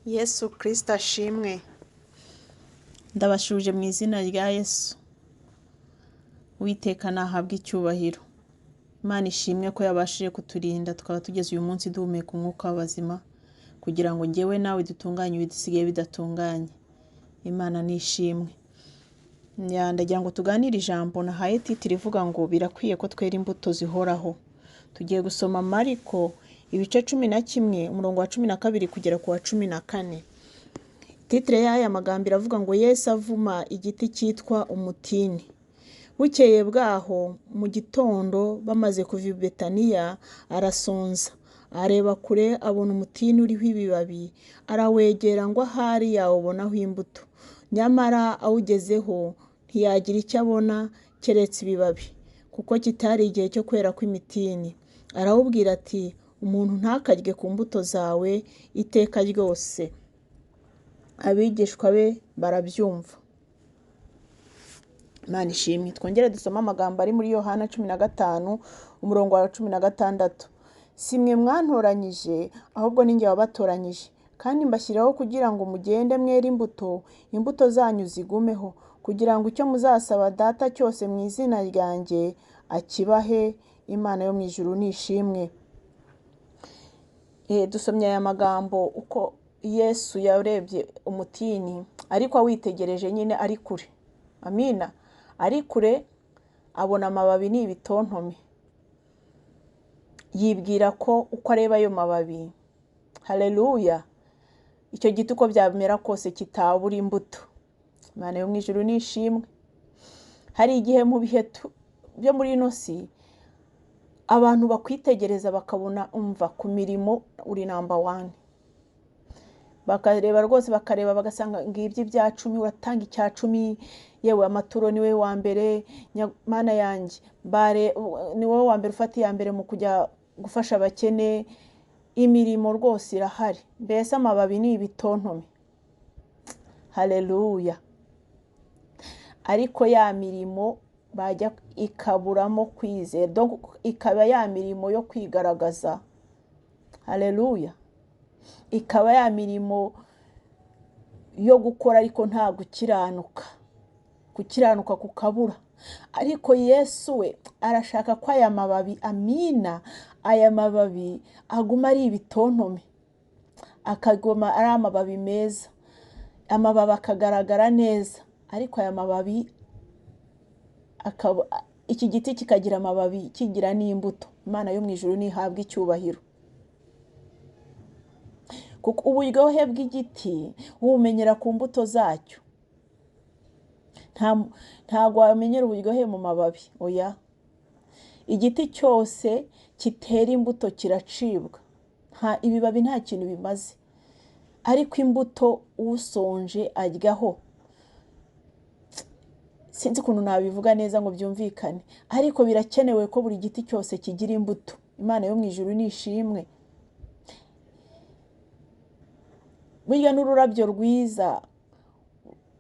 Yesu Christo ashimwe. Ndabashuje mu izina rya Yesu. Uwiteka nahabwe icyubahiro. Imana ishimwe ko yabashije kuturinda tukaba tugeze uyu munsi duhumeka umwuka w'abazima kugira ngo njyewe nawe dutunganye ibidisigaye bidatunganye. Imana nishimwe. Ndagira ngo tuganire ijambo nahaye titiri ivuga ngo birakwiye ko twera imbuto zihoraho. Tugiye gusoma Mariko ibice 11 umurongo wa 12 kugera ku wa 14. Titire y'aya magambo iravuga ngo Yesu avuma igiti cyitwa umutini. Bukeye bwaho mu gitondo bamaze kuva i Betaniya arasonza. Areba kure abona umutini uriho ibibabi, arawegera ngo ahari yawubonaho imbuto. Nyamara awugezeho ntiyagira icyo abona keretse ibibabi, kuko kitari igihe cyo kwera kw'imitini. Arawubwira ati, umuntu ntakarye ku mbuto zawe iteka ryose. Abigishwa be barabyumva. Imana ishimwe. Twongere dusoma amagambo ari muri Yohana 15 umurongo wa 16. Si mwe mwantoranyije, ahubwo ni njye wabatoranyije, kandi mbashyiraho kugira ngo mugende mwere imbuto, imbuto zanyu zigumeho, kugira ngo icyo muzasaba Data cyose mu izina ryanjye akibahe. Imana yo mu ijuru nishimwe. Dusomye aya magambo uko Yesu yarebye umutini, ariko awitegereje nyine ari kure. Amina. Ari kure abona amababi ni ibitontome. Yibwira ko uko areba ayo mababi, haleluya, icyo giti uko byamera kose kitabura imbuto. Imana yo mu ijuru nishimwe. Hari igihe mu bihe byo muri ino si abantu bakwitegereza bakabona umva ku mirimo uri number 1. Bakareba rwose, bakareba bagasanga ngibyo ibya 10 uratanga icya 10, yewe amaturo niwe wa mbere. Mana yanjye ni wowe wa mbere ufata iya mbere mu kujya gufasha abakene. Imirimo rwose irahari, mbese amababi ni ibitontome. Haleluya. Ariko ya mirimo bajya ikaburamo kwizera, donc ikaba ya mirimo yo kwigaragaza. Haleluya. Ikaba ya mirimo yo gukora ariko nta gukiranuka kukabura. Ariko Yesu we arashaka ko aya mababi, amina, aya mababi aguma ari ibitontome, akagoma ari amababi meza, amababi akagaragara neza. Ariko aya mababi iki giti kikagira amababi, kigira n'imbuto. Imana yo mu ijuru nihabwe icyubahiro. Kuko uburyohe bw'igiti ubumenyera ku mbuto zacyo. Ntago wamenyera uburyohe mu mababi, oya. Igiti cyose kitera imbuto kiracibwa. Ibibabi nta kintu bimaze. Ariko imbuto usonje aryaho. Sinzi ukuntu nabivuga neza ngo byumvikane, ariko birakenewe ko buri giti cyose kigira imbuto. Imana yo mu ijuru nishimwe. Burya n'ururabyo rwiza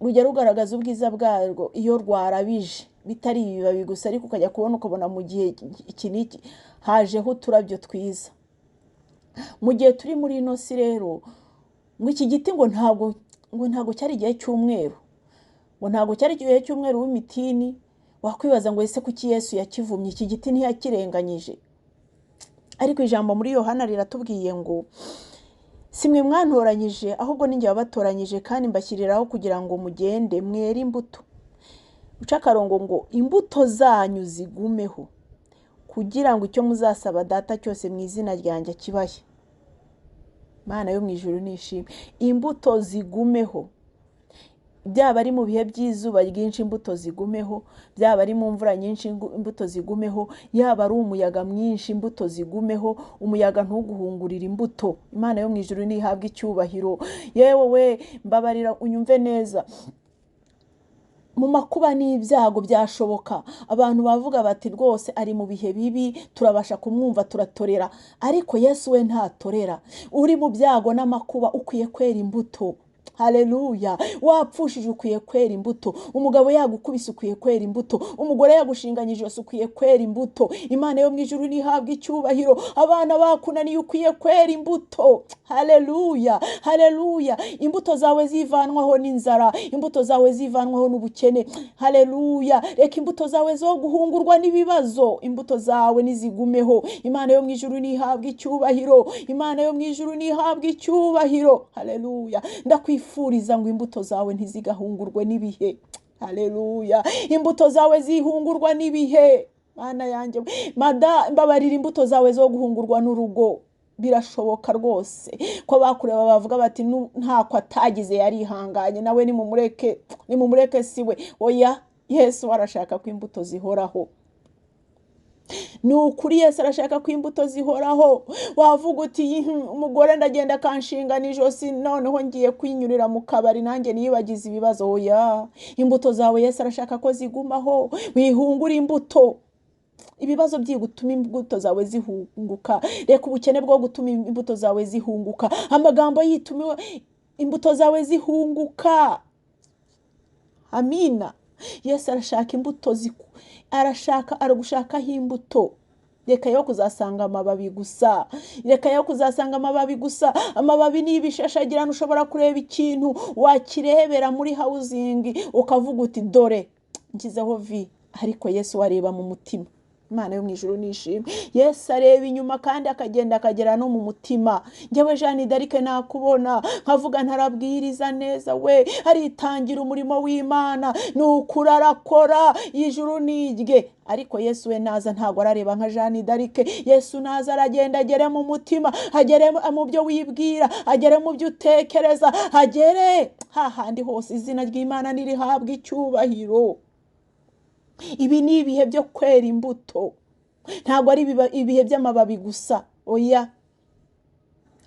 rujya rugaragaza ubwiza bwarwo iyo rwarabije, bitari ibibabi gusa, ariko ukajya kubona ukabona mu gihe iki niki hajeho uturabyo twiza. Mu gihe turi muri ino si rero, ngo iki giti ngo ntago cyari igihe cy'umweru, ngo ntago cyari igihe cy'umweru w'imitini. Wakwibaza ngo ese kuki Yesu yakivumye iki giti ntiyakirenganyije? Ariko ijambo muri Yohana riratubwiye ngo si mwe mwantoranyije, ahubwo ni njye wabatoranyije, kandi mbashyiriraho kugira ngo mugende mwere imbuto. Uca akarongo ngo imbuto zanyu zigumeho, kugira ngo icyo muzasaba Data cyose mu izina ryanjye akibahe. Mana yo mu ijuru nishimwe. Imbuto zigumeho. Byaba ari mu bihe by'izuba ryinshi imbuto zigumeho, byaba ari mu mvura nyinshi imbuto zigumeho, yaba ari umuyaga mwinshi imbuto zigumeho. Umuyaga ntuguhungurira imbuto. Imana yo mu ijuru nihabwe icyubahiro. Yewe we mbabarira unyumve neza. Mu makuba n'ibyago byashoboka abantu bavuga bati rwose ari mu bihe bibi, turabasha kumwumva, turatorera. Ariko Yesu we ntatorera. Uri mu byago n'amakuba ukwiye kwera imbuto. Haleluya. Wapfushije ukwiye kwera imbuto, umugabo yagukubise ukwiye kwera imbuto, umugore yagushinganyije ijosi ukwiye kwera imbuto. Imana yo mu ijuru nihabwa icyubahiro. Abana bakunaniye ukwiye kwera imbuto. Haleluya, haleluya. Imbuto zawe zivanwaho n'inzara, imbuto zawe zivanwaho n'ubukene. Haleluya. Reka imbuto zawe zo guhungurwa n'ibibazo, imbuto zawe nizigumeho. Imana yo mu ijuru nihabwa icyubahiro, Imana yo mu ijuru nihabwa icyubahiro. Haleluya. Ndakwifuriza ngo imbuto zawe ntizigahungurwe n'ibihe. Haleluya. Imbuto zawe zihungurwa n'ibihe. Mana yanjye, mbabarira imbuto zawe zo guhungurwa n'urugo. Birashoboka rwose ko bakureba bavuga bati ntako atagize yarihanganye, nawe nimumureke siwe. Oya, Yesu arashaka ko imbuto zihoraho. Nukuri Yesu arashaka ko imbuto zihoraho. Wavuga uti umugore ndagenda kanshingana ijosi, noneho ngiye kwinyurira mu kabari nanjye niyibagize ibibazo. Oya, imbuto zawe Yesu arashaka ko zigumaho. Wihungura imbuto. Ibibazo byigutuma imbuto zawe zihunguka. Reka ubukene bwo gutuma imbuto zawe zihunguka. Amagambo yituma imbuto zawe zihunguka. Amina. Yesu arashaka imbuto aragushakaho imbuto. Reka yo kuzasanga amababi gusa. Reka yo kuzasanga amababi gusa. Amababi ni ibishashagirana, ushobora kureba ikintu wakirebera muri housing ukavuga uti dore ngizeho vi, ariko Yesu wareba mu mutima. Imana yo mu ijuru nishimwe. Yesu areba inyuma kandi akagenda akagera no mu mutima. Njyewe Nshuti Darc nakubona nkavuga ntarabwiriza neza, we aritangira umurimo w'Imana, nukuri arakora, ijuru nirye. Ariko Yesu we naza ntago arareba nka Nshuti Darc. Yesu naza aragenda agere mu mutima, agere mu byo wibwira, agere mu byo utekereza, agere hahandi hose izina ry'Imana nirihabwa icyubahiro. Ibi ni ibihe byo kwera imbuto, ntabwo ari ibihe by'amababi gusa. Oya,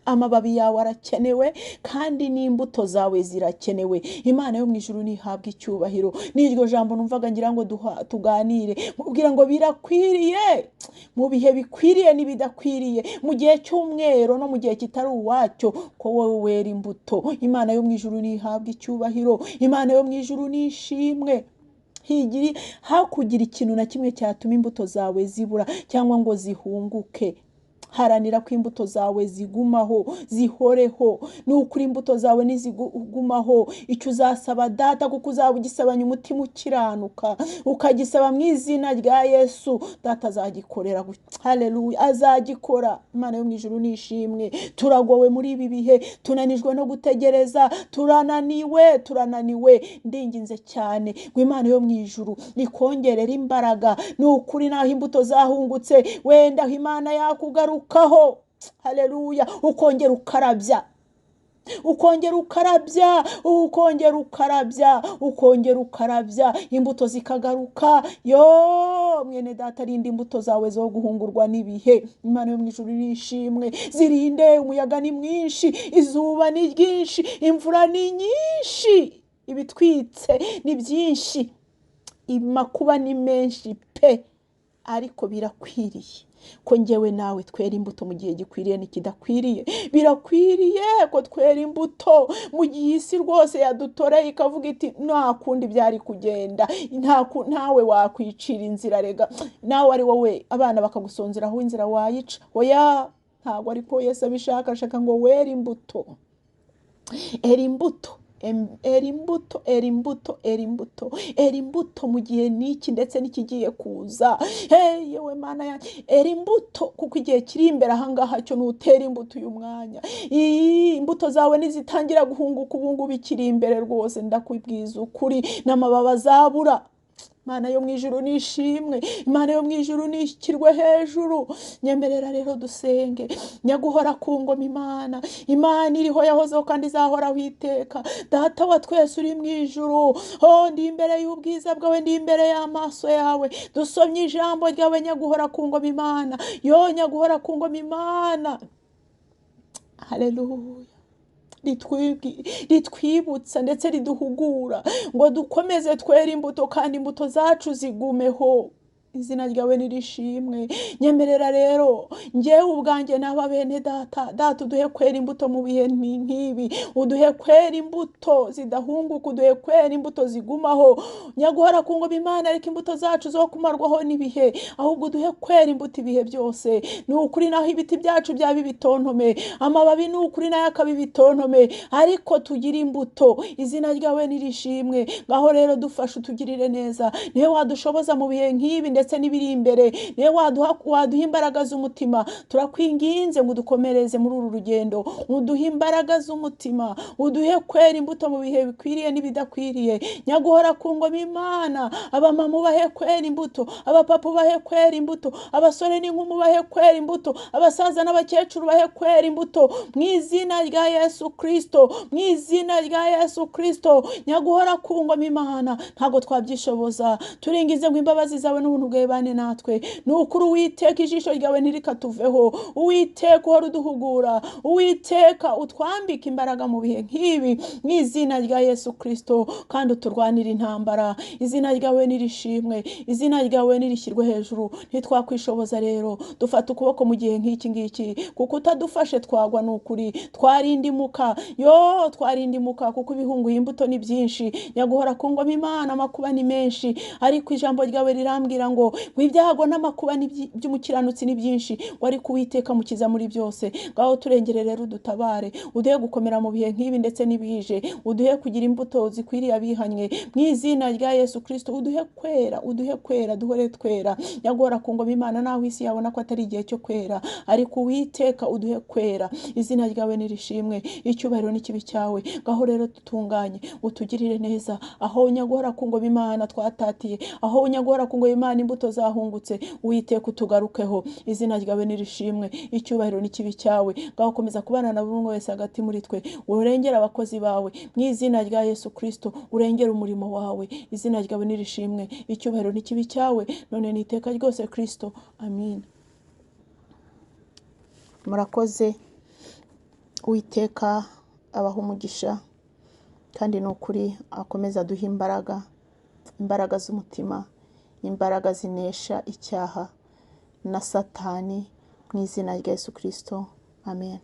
amababi yawe arakenewe kandi n'imbuto zawe zirakenewe. Imana yo mu ijuru nihabwa icyubahiro. N'iryo jambo numvaga ngira ngo tuganire, mubwira ngo birakwiriye mu bihe bikwiriye n'ibidakwiriye, mu gihe cy'umwero no mu gihe kitari uwacyo, ko wowe wera imbuto. Imana yo mu ijuru nihabwa icyubahiro. Imana yo mu ijuru nishimwe. Hakugira ikintu na kimwe cyatuma imbuto zawe zibura cyangwa ngo zihunguke. Haranira ko imbuto zawe zigumaho, zihoreho. Nukuri imbuto zawe nizigumaho, icyo uzasaba Data, kuko uzaba ugisabanya umutima ukiranuka, ukagisaba mu izina rya Yesu, Data azagikorera. Haleluya, azagikora. Imana yo mu ijuru nishimwe. Turagowe muri ibi bihe, tunanijwe no gutegereza, turananiwe. Ndinginze cyane ngo Imana yo mu ijuru ikongerera imbaraga. Nukuri naho imbuto zahungutse, wenda Imana yakugarukaho. Haleluya. Ukongera ukarabya, imbuto zikagaruka. Yo mwene Data, rinde imbuto zawe zo guhungurwa n'ibihe. Imana yo mu ijuru nishimwe. Zirinde, umuyaga ni mwinshi, izuba ni ryinshi, imvura ni nyinshi, ibitwitse ni byinshi, amakuba ni menshi pe, ariko birakwiriye ko njyewe nawe twera imbuto mu gihe gikwiriye n'ikidakwiriye. Birakwiriye ko twera imbuto mu gihe isi rwose yadutoreye ikavuga iti nta kundi byari kugenda, ntawe wakwicira inzira. Rega nawe ari wowe abana bakagusonzeraho inzira wayica. Oya, ntabwo ariko Yesu abishaka. Ashaka ngo wera imbuto. Era imbuto mu gihe niki ndetse n'ikigiye kuza. Yewe Mana yanjye, era imbuto, kuko igihe kiri imbere ahangaha cyo nutera imbuto uyu mwanya. Imbuto zawe nizitangira guhunguka ubu ngubu ikiri imbere rwose, ndakwibwiza ukuri, n'amababa azabura. Imana yo mu ijuru nishimwe. Imana yo mu ijuru nishyirwe hejuru. Nyemerera rero dusenge. Nyaguhora ku ngoma Imana. Imana iriho yahozeho kandi izahoraho iteka. Data wa twese uri mu ijuru, ndi imbere y'ubwiza bwawe, ndi imbere y'amaso yawe. Dusomye ijambo ryawe, nyaguhora ku ngoma Imana. Yo nyaguhora ku ngoma Imana. Haleluya. Ritwibutsa ndetse riduhugura ngo dukomeze twera imbuto kandi imbuto zacu zigumeho. izina ryawe nirishimwe. Nyemerera rero njyewe ubwanjye n'aba bene data uduhe kwera imbuto mu bihe nk'ibi, uduhe kwera imbuto zidahunguka, uduhe kwera imbuto zigumaho. Nyaguhora ku ngoma Imana, ariko imbuto zacu zo kumarwaho n'ibihe, ahubwo uduhe kwera imbuto ibihe byose. Ni ukuri naho ibiti byacu byaba ibitontome, amababi ni ukuri nayo akaba ibitontome, ariko tugira imbuto. Izina ryawe nirishimwe. Ngaho rero dufashe utugirire neza, niwe wadushoboza mu bihe nk'ibi ndetse n'ibiri imbere, niwe waduha imbaraga z'umutima. Turakwinginze ngo dukomereze muri uru rugendo, uduhe imbaraga z'umutima, uduhe kwera imbuto mu bihe bikwiriye n'ibidakwiriye. Nyaguhora ku ngoma Imana, abamama ubahe kwera imbuto, abapapa ubahe kwera imbuto, abasore n'inkumi ubahe kwera imbuto, abasaza n'abakecuru bahe kwera imbuto, mu izina rya Yesu Christo, mu izina rya Yesu Christo. Nyaguhora ku ngoma Imana, ntago twabyishoboza, turingize ngo imbabazi zawe n'ubuntu bwawe bane natwe. Ni ukuri Uwiteka, ijisho ryawe ntirikatuveho. Uwiteka uhora uduhugura, Uwiteka utwambika imbaraga mu bihe nk'ibi, mu izina rya Yesu Christo, kandi uturwanira intambara. Izina ryawe nirishimwe, izina ryawe nirishyirwe hejuru. Ntitwakwishoboza rero, dufata ukuboko mu gihe nk'iki ngiki, kuko utadufashe twagwa. Ni ukuri twarindimuka, twarindimuka, kuko ibihunguye imbuto ni byinshi. Nyaguhora ku ngoma Imana, amakuba ni menshi, ariko ijambo ryawe rirambwira ngo ibyago n'amakuba by'umukiranutsi ni byinshi, wari Uwiteka mukiza muri byose. Ngaho turengere rero, udutabare, uduhe gukomera mu bihe nk'ibi ndetse n'ibije, uduhe kugira imbuto zikwiriye abihanye, mu izina rya Yesu Christo. Uduhe kwera, duhore twera. Nyaguhora ku ngoma Imana, naho isi yabona ko atari igihe cyo kwera, ariko Uwiteka uduhe kwera. Izina ryawe nirishimwe, icyubahiro n'ikibi cyawe. Ngaho rero tutunganye, utugirire neza, aho nyaguhora ku ngoma Imana twatatiye, aho nyaguhora ku ngoma Imana imbuto zahungutse, Uwiteka utugarukeho. Izina ryawe nirishimwe, icyubahiro n'ikibi cyawe. Ngaho komeza kubana na buri umwe wese hagati muri twe, urengera abakozi bawe, mu izina rya Yesu Christo, urengera umurimo wawe. Izina ryawe nirishimwe, icyubahiro n'ikibi cyawe, none n'iteka ryose Kristo, amin. Murakoze. Uwiteka abaha umugisha, kandi ni ukuri akomeza aduha imbaraga z'umutima, imbaraga zinesha icyaha na Satani, mu izina rya Yesu Kristo, amen.